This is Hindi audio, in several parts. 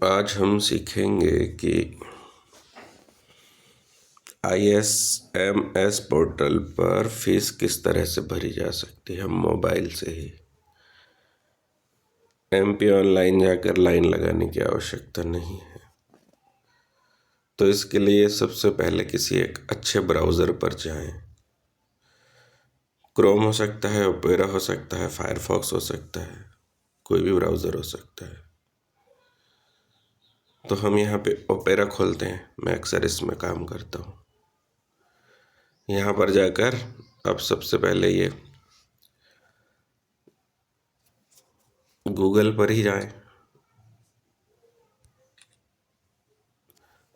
आज हम सीखेंगे कि ISMS पोर्टल पर फीस किस तरह से भरी जा सकती है। हम मोबाइल से ही MP ऑनलाइन जाकर लाइन लगाने की आवश्यकता नहीं है। तो इसके लिए सबसे पहले किसी एक अच्छे ब्राउज़र पर जाएं। क्रोम हो सकता है, ओपेरा हो सकता है, फायरफॉक्स हो सकता है, कोई भी ब्राउज़र हो सकता है। तो हम यहाँ पे ओपेरा खोलते हैं। मैं अक्सर इसमें काम करता हूँ। यहाँ पर जाकर अब सबसे पहले ये गूगल पर ही जाएं।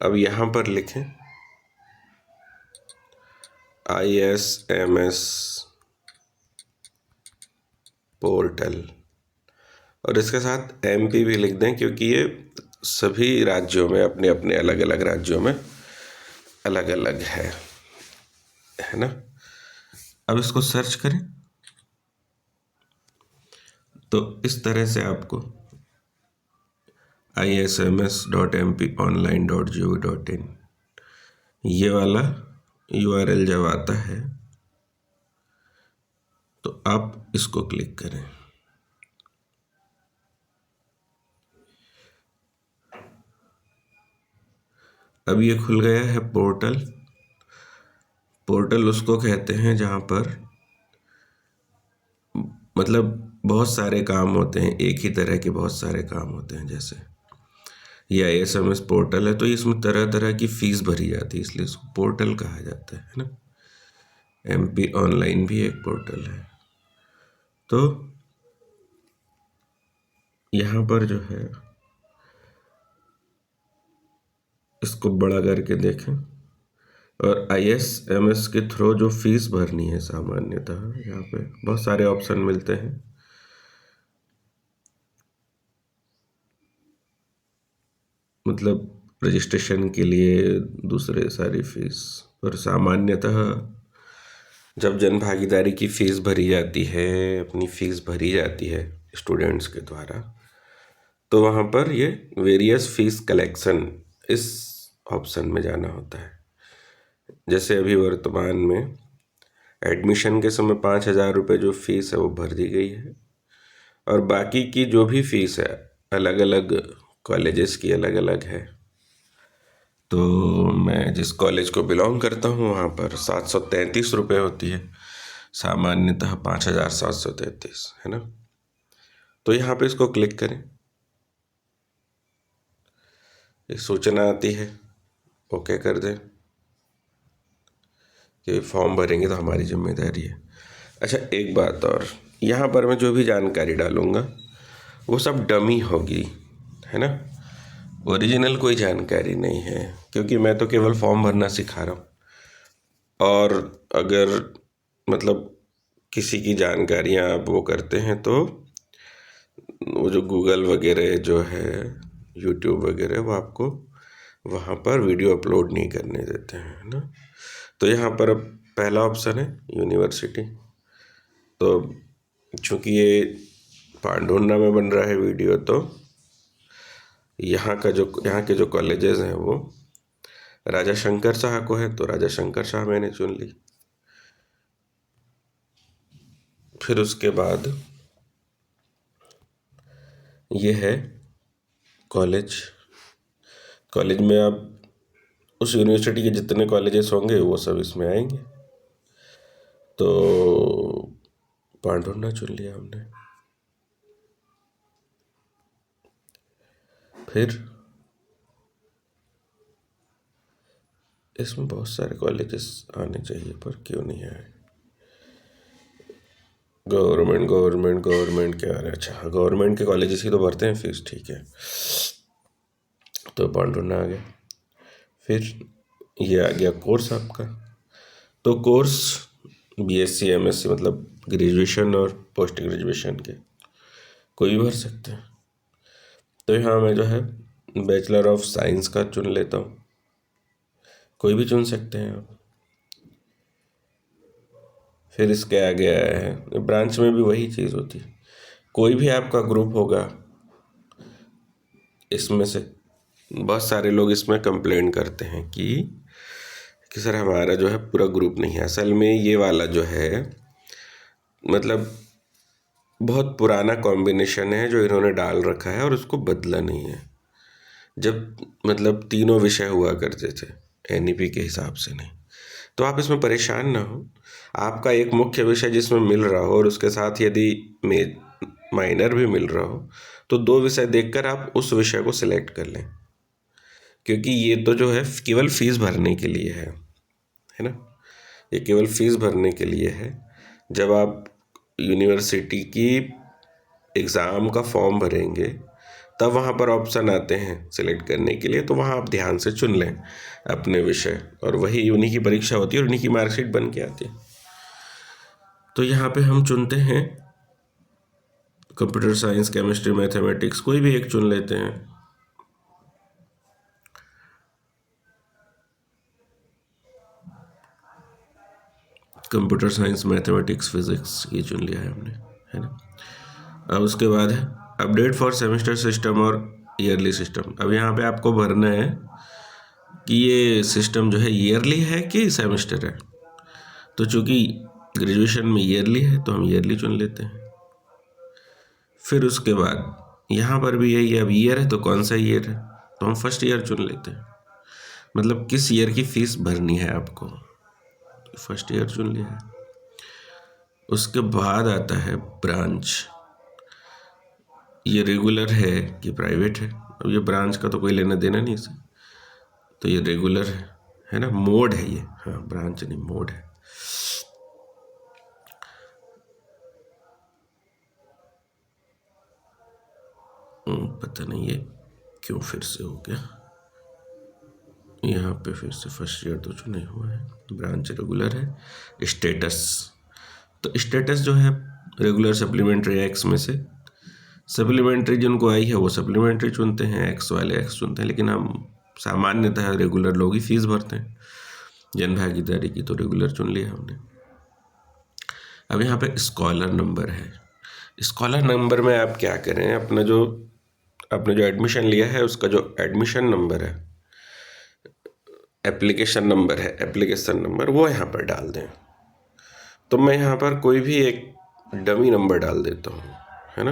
अब यहाँ पर लिखें ISMS पोर्टल और इसके साथ MP भी लिख दें, क्योंकि ये सभी राज्यों में अपने अपने अलग अलग राज्यों में अलग अलग है ना। अब इसको सर्च करें तो इस तरह से आपको isms.mponline.gov.in ये वाला URL जब आता है तो आप इसको क्लिक करें। अब ये खुल गया है पोर्टल। पोर्टल उसको कहते हैं जहाँ पर मतलब बहुत सारे काम होते हैं, एक ही तरह के बहुत सारे काम होते हैं। जैसे ये ISMS पोर्टल है तो इसमें तरह तरह की फीस भरी जाती है, इसलिए इसको पोर्टल कहा जाता है ना। MP ऑनलाइन भी एक पोर्टल है। तो यहाँ पर जो है इसको बड़ा करके देखें और ISMS के थ्रू जो फीस भरनी है सामान्यतः यहाँ पे बहुत सारे ऑप्शन मिलते हैं। मतलब रजिस्ट्रेशन के लिए दूसरे सारी फीस, पर सामान्यतः जब जन भागीदारी की फीस भरी जाती है, अपनी फीस भरी जाती है स्टूडेंट्स के द्वारा, तो वहाँ पर ये वेरियस फीस कलेक्शन इस ऑप्शन में जाना होता है। जैसे अभी वर्तमान में एडमिशन के समय 5,000 रुपये जो फीस है वो भर दी गई है, और बाकी की जो भी फीस है अलग अलग कॉलेजेस की अलग अलग है। तो मैं जिस कॉलेज को बिलोंग करता हूँ वहाँ पर 733 रुपये होती है, सामान्यतः 5,733 है ना। तो यहाँ पे इसको क्लिक करें, एक सूचना आती है, ओके कर दें कि फॉर्म भरेंगे तो हमारी जिम्मेदारी है। अच्छा, एक बात और, यहाँ पर मैं जो भी जानकारी डालूँगा वो सब डमी होगी, है ना। ओरिजिनल कोई जानकारी नहीं है, क्योंकि मैं तो केवल फॉर्म भरना सिखा रहा हूँ। और अगर मतलब किसी की जानकारियाँ आप वो करते हैं तो वो जो गूगल वगैरह जो है, यूट्यूब वगैरह, वो आपको वहाँ पर वीडियो अपलोड नहीं करने देते हैं ना। तो यहाँ पर अब पहला ऑप्शन है यूनिवर्सिटी। तो चूँकि ये पांडुर्ना में बन रहा है वीडियो, तो यहाँ के जो कॉलेजेस हैं वो राजा शंकर शाह को है, तो राजा शंकर शाह मैंने चुन ली। फिर उसके बाद ये है कॉलेज में आप उस यूनिवर्सिटी के जितने कॉलेजेस होंगे वो सब इसमें आएंगे। तो पांडुर्ना चुन लिया हमने। फिर इसमें बहुत सारे कॉलेजेस आने चाहिए, पर क्यों नहीं आए। गवर्नमेंट क्या आ रहा है। अच्छा, गवर्नमेंट के कॉलेजेस ही तो भरते हैं फीस, ठीक है। तो पांडुर्ना आ गया। फिर ये आ गया कोर्स आपका। तो कोर्स BSc MSc मतलब ग्रेजुएशन और पोस्ट ग्रेजुएशन के कोई भी भर सकते हैं। तो यहाँ मैं जो है बैचलर ऑफ साइंस का चुन लेता हूँ, कोई भी चुन सकते हैं आप। फिर इसके आगे आया है ब्रांच में भी वही चीज़ होती है, कोई भी आपका ग्रुप होगा इसमें से बहुत सारे लोग इसमें कंप्लेन करते हैं कि सर हमारा जो है पूरा ग्रुप नहीं है। असल में ये वाला जो है मतलब बहुत पुराना कॉम्बिनेशन है जो इन्होंने डाल रखा है और उसको बदला नहीं है। जब मतलब तीनों विषय हुआ करते थे एनईपी के हिसाब से नहीं, तो आप इसमें परेशान ना हो। आपका एक मुख्य विषय जिसमें मिल रहा हो और उसके साथ यदि माइनर भी मिल रहा हो तो दो विषय देखकर आप उस विषय को सिलेक्ट कर लें, क्योंकि ये तो जो है केवल फीस भरने के लिए है ना। ये केवल फीस भरने के लिए है। जब आप यूनिवर्सिटी की एग्ज़ाम का फॉर्म भरेंगे तब वहाँ पर ऑप्शन आते हैं सिलेक्ट करने के लिए, तो वहाँ आप ध्यान से चुन लें अपने विषय, और वही उन्हीं की परीक्षा होती है और उन्हीं की मार्कशीट बन के आती है। तो यहाँ पे हम चुनते हैं कंप्यूटर साइंस, केमिस्ट्री, मैथमेटिक्स, कोई भी एक चुन लेते हैं। कंप्यूटर साइंस, मैथमेटिक्स, फिजिक्स ये चुन लिया है हमने, है ना। अब उसके बाद है अपडेट फॉर सेमेस्टर सिस्टम और ईयरली सिस्टम। अब यहाँ पे आपको भरना है कि ये सिस्टम जो है ईयरली है कि सेमेस्टर है। तो चूंकि ग्रेजुएशन में ईयरली है तो हम ईयरली चुन लेते हैं। फिर उसके बाद यहाँ पर भी यही है, अब ईयर है तो कौन सा ईयर है, तो हम फर्स्ट ईयर चुन लेते हैं। मतलब किस ईयर की फीस भरनी है आपको, फर्स्ट ईयर चुन लिया है। उसके बाद आता है ब्रांच, ये रेगुलर है कि प्राइवेट है। अब ये ब्रांच का तो कोई लेना देना नहीं इसे, तो ये रेगुलर है ना। मोड है ये, हाँ ब्रांच नहीं मोड है। पता नहीं ये क्यों फिर से हो गया, यहाँ पे फिर से फर्स्ट ईयर तो चुने हुआ है, ब्रांच रेगुलर है। स्टेटस, तो स्टेटस जो है रेगुलर, सप्लीमेंट्री, एक्स में से सप्लीमेंट्री जिनको आई है वो सप्लीमेंट्री चुनते हैं, एक्स वाले एक्स चुनते हैं। लेकिन हम सामान्यतः रेगुलर लोग ही फीस भरते हैं। जन भागीदारी की तो रेगुलर चुन लिया हमने। अब यहाँ पे स्कॉलर नंबर है। स्कॉलर नंबर में आप क्या करें, आपने जो एडमिशन लिया है उसका जो एडमिशन नंबर है, एप्लीकेशन नंबर है, एप्लीकेशन नंबर वो यहाँ पर डाल दें। तो मैं यहाँ पर कोई भी एक डमी नंबर डाल देता हूँ, है ना।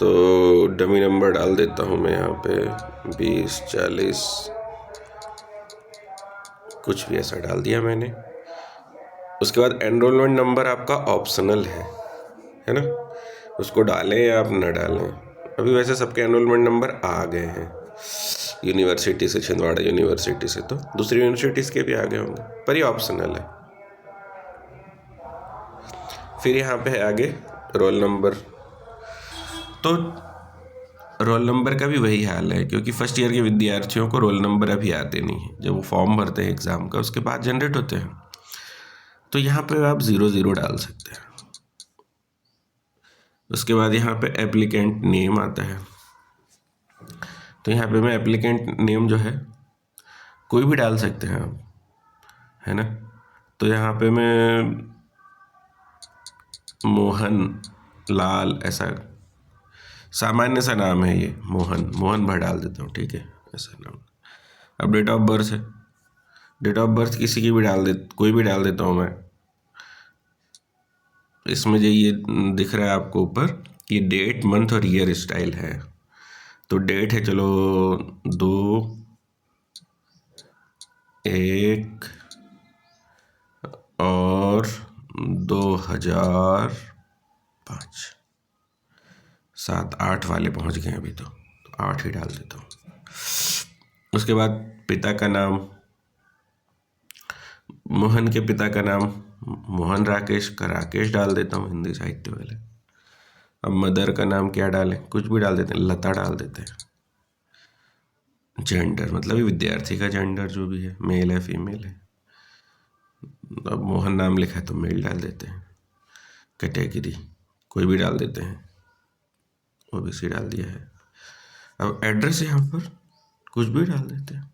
तो डमी नंबर डाल देता हूँ मैं यहाँ पे 20, 40, कुछ भी ऐसा डाल दिया मैंने। उसके बाद एनरोलमेंट नंबर आपका ऑप्शनल है ना, उसको डालें या आप न डालें। अभी वैसे सबके एनरोलमेंट नंबर आ गए हैं यूनिवर्सिटी से, छिंदवाड़ा यूनिवर्सिटी से, तो दूसरी यूनिवर्सिटीज़ के भी आ गए होंगे, पर ये ऑप्शनल है। फिर यहाँ पे है आगे रोल नंबर। तो रोल नंबर का भी वही हाल है, क्योंकि फर्स्ट ईयर के विद्यार्थियों को रोल नंबर अभी आते नहीं हैं। जब वो फॉर्म भरते हैं एग्ज़ाम का उसके बाद जनरेट होते हैं। तो यहाँ पे आप 00 डाल सकते हैं। उसके बाद यहाँ पे एप्लीकेंट नेम आता है। तो यहाँ पे मैं एप्लीकेंट नेम जो है कोई भी डाल सकते हैं आप, है ना। तो यहाँ पे मैं मोहन लाल, ऐसा सामान्य सा नाम है ये, मोहन भर डाल देता हूँ, ठीक है, ऐसा नाम। अब डेट ऑफ बर्थ है, डेट ऑफ बर्थ किसी की भी कोई भी डाल देता हूँ मैं। इसमें जो ये दिख रहा है आपको ऊपर कि डेट, मंथ और ईयर स्टाइल है। तो डेट है चलो 2/1 और 2005, 7, 8 वाले पहुंच गए अभी तो 8 ही डाल देता हूँ। उसके बाद पिता का नाम, मोहन के पिता का नाम मोहन राकेश का राकेश डाल देता हूँ, हिंदी साहित्य वाले। अब मदर का नाम क्या डालें, कुछ भी डाल देते हैं, लता डाल देते हैं। जेंडर मतलब विद्यार्थी का जेंडर जो भी है, मेल है फीमेल है। अब मोहन नाम लिखा है तो मेल डाल देते हैं। कैटेगरी कोई भी डाल देते हैं, ओबीसी डाल दिया है। अब एड्रेस यहाँ पर कुछ भी डाल देते हैं,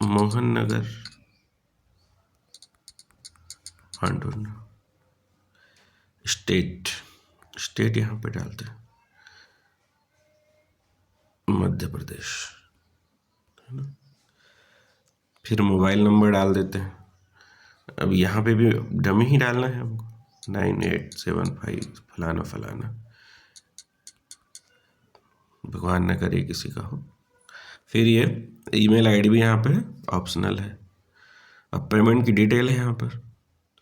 मोहन नगर, पांडुरना। स्टेट यहाँ पे डालते हैं, मध्य प्रदेश, है ना। फिर मोबाइल नंबर डाल देते हैं। अब यहाँ पे भी डमी ही डालना है हमको, 9875 फलाना फलाना, भगवान न करे किसी का हो। फिर ये ईमेल आईडी भी यहाँ पे ऑप्शनल है। अब पेमेंट की डिटेल है यहाँ पर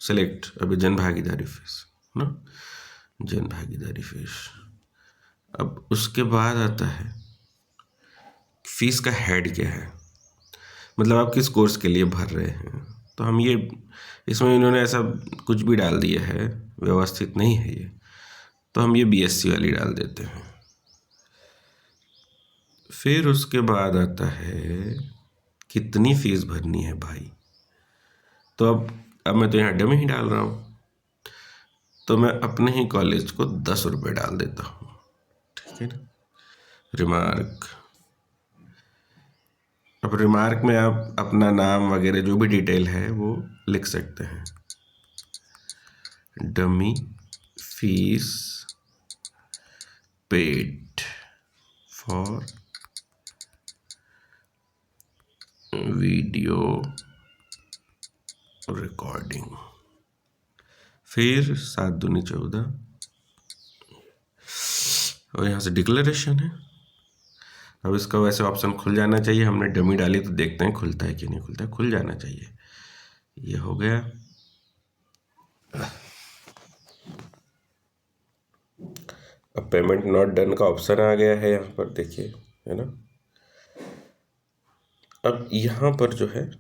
सेलेक्ट, अभी जन भागीदारी फीस ना, जन भागीदारी फीस। अब उसके बाद आता है फीस का हेड क्या है, मतलब आप किस कोर्स के लिए भर रहे हैं। तो हम ये इसमें इन्होंने ऐसा कुछ भी डाल दिया है, व्यवस्थित नहीं है ये, तो हम ये बीएससी वाली डाल देते हैं। फिर उसके बाद आता है कितनी फीस भरनी है भाई। तो अब मैं तो यहाँ डमी ही डाल रहा हूँ, तो मैं अपने ही कॉलेज को 10 रुपये डाल देता हूँ, ठीक है ना। रिमार्क, अब रिमार्क में आप अपना नाम वगैरह जो भी डिटेल है वो लिख सकते हैं। Dummy fees paid for video recording. फिर 7 दूनी 14, और यहाँ से डिक्लेरेशन है। अब इसका वैसे ऑप्शन खुल जाना चाहिए, हमने डमी डाली तो देखते हैं खुलता है कि नहीं खुलता है, खुल जाना चाहिए। ये हो गया। अब पेमेंट नॉट डन का ऑप्शन आ गया है यहाँ पर, देखिए, है ना। अब यहाँ पर जो है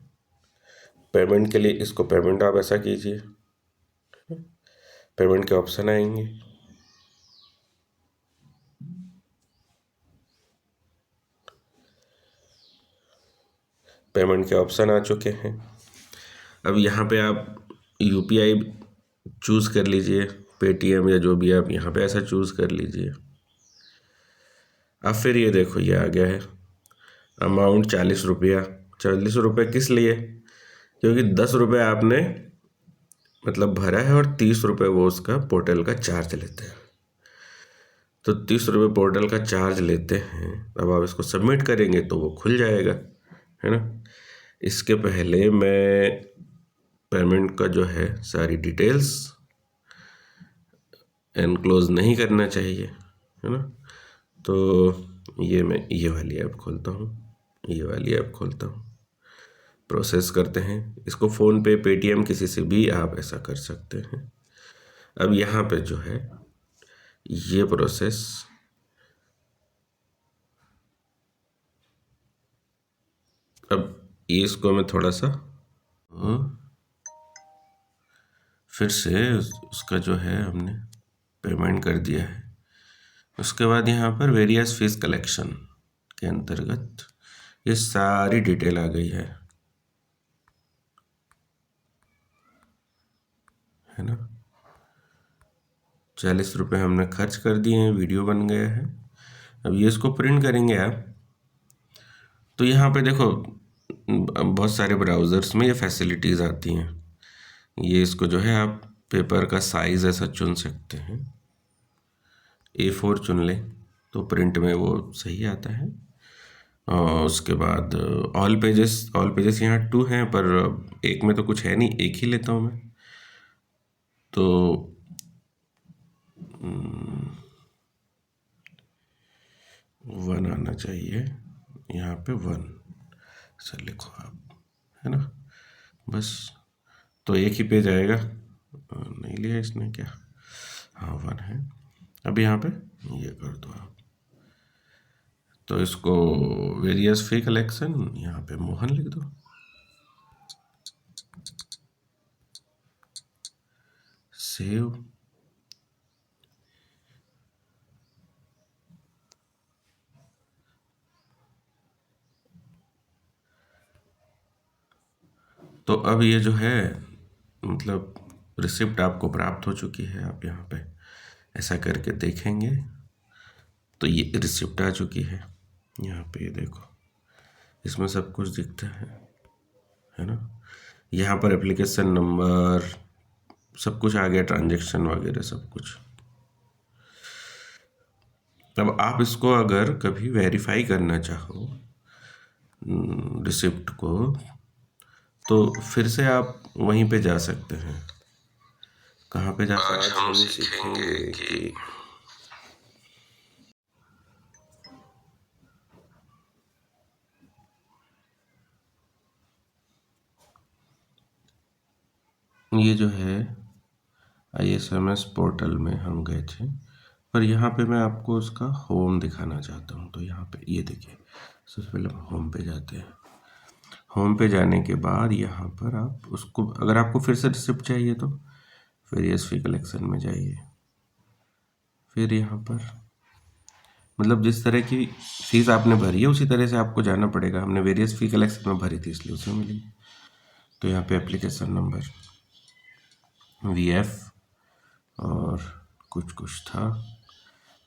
पेमेंट के लिए, इसको पेमेंट आप ऐसा कीजिए, पेमेंट के ऑप्शन आएंगे। पेमेंट के ऑप्शन आ चुके हैं। अब यहाँ पे आप यूपीआई चूज़ कर लीजिए, पेटीएम या जो भी, आप यहाँ पे ऐसा चूज़ कर लीजिए। अब फिर ये देखो ये आ गया है अमाउंट 40 रुपया। 40 रुपये किस लिए, क्योंकि 10 रुपये आपने मतलब भरा है और 30 रुपये वो उसका पोर्टल का चार्ज लेते हैं। तो 30 रुपये पोर्टल का चार्ज लेते हैं। अब आप इसको सबमिट करेंगे तो वो खुल जाएगा, है ना। इसके पहले मैं पेमेंट का जो है सारी डिटेल्स एनक्लोज नहीं करना चाहिए, है ना। तो ये मैं ये वाली ऐप खोलता हूँ, ये वाली ऐप खोलता हूँ, प्रोसेस करते हैं इसको। फ़ोन पे, पेटीएम, किसी से भी आप ऐसा कर सकते हैं। अब यहाँ पे जो है ये प्रोसेस, अब ये इसको मैं थोड़ा सा फिर से उसका जो है हमने पेमेंट कर दिया है। उसके बाद यहाँ पर वेरियस फीस कलेक्शन के अंतर्गत ये सारी डिटेल आ गई है ना। 40 रुपये हमने खर्च कर दिए हैं, वीडियो बन गया है। अब ये इसको प्रिंट करेंगे आप, तो यहाँ पे देखो बहुत सारे ब्राउज़र्स में ये फैसिलिटीज़ आती हैं। ये इसको जो है आप पेपर का साइज़ ऐसा चुन सकते हैं, A4 चुन लें तो प्रिंट में वो सही आता है। और उसके बाद ऑल पेजेस यहाँ 2 हैं, पर एक में तो कुछ है नहीं, एक ही लेता हूँ मैं। तो 1 आना चाहिए यहाँ पे, 1 सर लिखो आप, है ना, बस। तो एक ही पेज आएगा, नहीं लिया इसने क्या, हाँ 1 है। अब यहाँ पे ये कर दो आप, तो इसको वेरियस फी कलेक्शन यहाँ पे मोहन लिख दो, सेव। तो अब ये जो है मतलब रिसिप्ट आपको प्राप्त हो चुकी है। आप यहाँ पे ऐसा करके देखेंगे तो ये रिसिप्ट आ चुकी है। यहाँ पे ये देखो, इसमें सब कुछ दिखता है ना। यहाँ पर एप्लीकेशन नंबर सब कुछ आ गया, ट्रांजैक्शन वगैरह सब कुछ। अब आप इसको अगर कभी वेरीफाई करना चाहो रिसिप्ट को, तो फिर से आप वहीं पे जा सकते हैं। कहाँ पे जा सकते हैं? आज हम सीखेंगे कि ये जो है ISMS पोर्टल में हम गए थे, पर यहाँ पे मैं आपको उसका होम दिखाना चाहता हूँ। तो यहाँ पे ये देखिए, सबसे पहले हम होम पे जाते हैं। होम पे जाने के बाद यहाँ पर आप उसको, अगर आपको फिर से रिसिप्ट चाहिए तो वेरियस फी कलेक्शन में जाइए। फिर यहाँ पर मतलब जिस तरह की फीस आपने भरी है उसी तरह से आपको जाना पड़ेगा। हमने वेरियस फी कलेक्शन में भरी थी इसलिए उसे मिली। तो यहाँ पे एप्लीकेशन नंबर VF और कुछ था,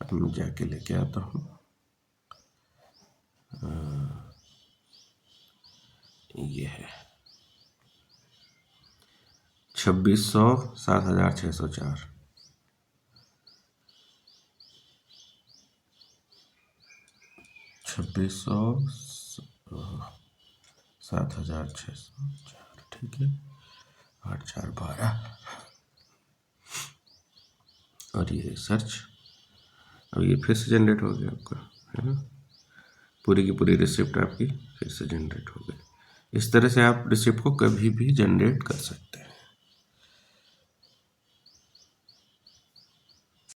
अब मैं जाके लेके आता हूँ। ये है 2600 7604। 2600 7604, ठीक है। 8412 और ये सर्च। अब ये फिर से जनरेट हो गया आपका, है ना। पूरी की पूरी रिसिप्ट आपकी फिर से जनरेट हो गई। इस तरह से आप रिसिप्ट को कभी भी जनरेट कर सकते हैं।